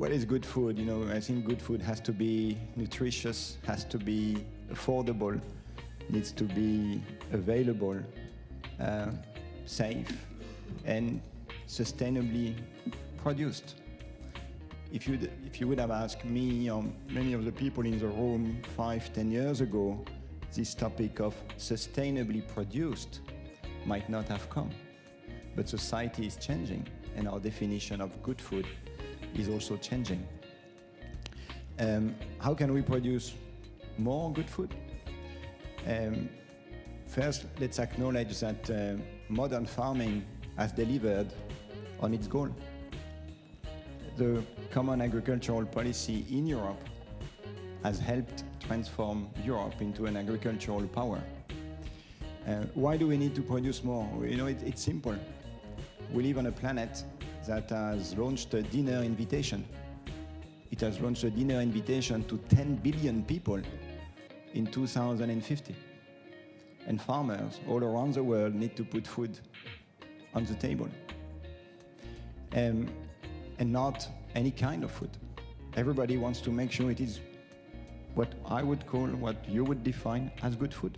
what is good food? You know, I think good food has to be nutritious, has to be affordable, needs to be available, safe, and sustainably produced. If you would have asked me or many of the people in the room 5-10 years ago, this topic of sustainably produced might not have come. But society is changing, and our definition of good food is also changing. How can we produce more good food? First, let's acknowledge that modern farming has delivered on its goal. The common agricultural policy in Europe has helped transform Europe into an agricultural power. Why do we need to produce more? You know, it's simple. We live on a planet that has launched a dinner invitation. It has launched a dinner invitation to 10 billion people in 2050. And farmers all around the world need to put food on the table. And not any kind of food. Everybody wants to make sure it is what I would call, what you would define as good food.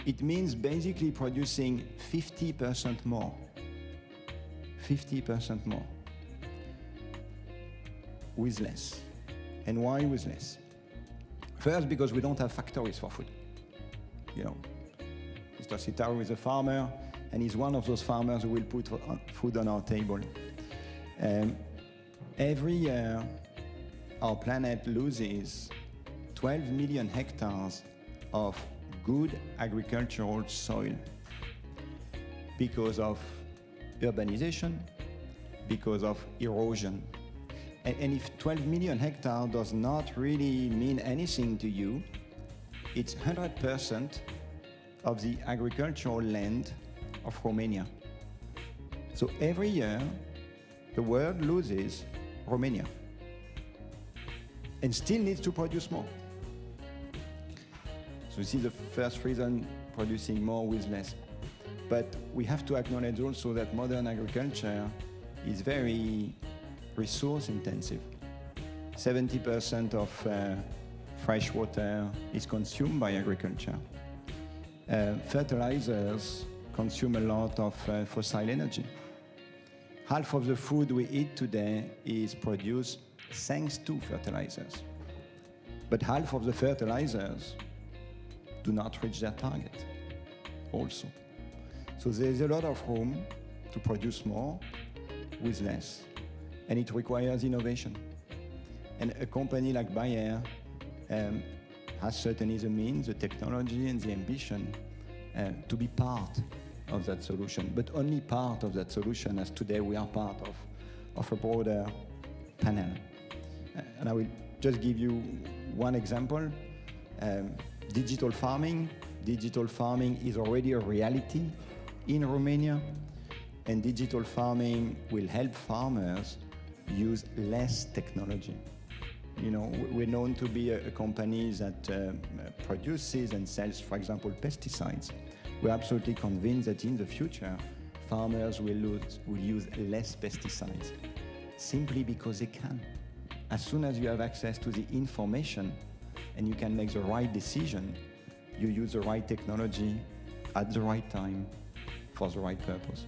It means basically producing 50% more. 50% more. With less. And why with less? First, because we don't have factories for food. You know, Mr. Sitaru is a farmer, and he's one of those farmers who will put food on our table. Every year, our planet loses 12 million hectares of good agricultural soil because of urbanization, because of erosion. And if 12 million hectares does not really mean anything to you, it's 100% of the agricultural land of Romania. So every year, the world loses Romania and still needs to produce more. So this is the first reason, producing more with less. But we have to acknowledge also that modern agriculture is very resource intensive. 70% of fresh water is consumed by agriculture. Fertilizers consume a lot of fossil energy. Half of the food we eat today is produced thanks to fertilizers. But half of the fertilizers do not reach their target also. So there's a lot of room to produce more with less. And it requires innovation. And a company like Bayer has certainly the means, the technology, and the ambition to be part of that solution, but only part of that solution, as today we are part of a broader panel. And I will just give you one example. Digital farming. Digital farming is already a reality in Romania, and digital farming will help farmers use less technology. You know, we're known to be a company that produces and sells, for example, pesticides. We're absolutely convinced that in the future, farmers will use less pesticides, simply because they can. As soon as you have access to the information and you can make the right decision, you use the right technology at the right time for the right purpose.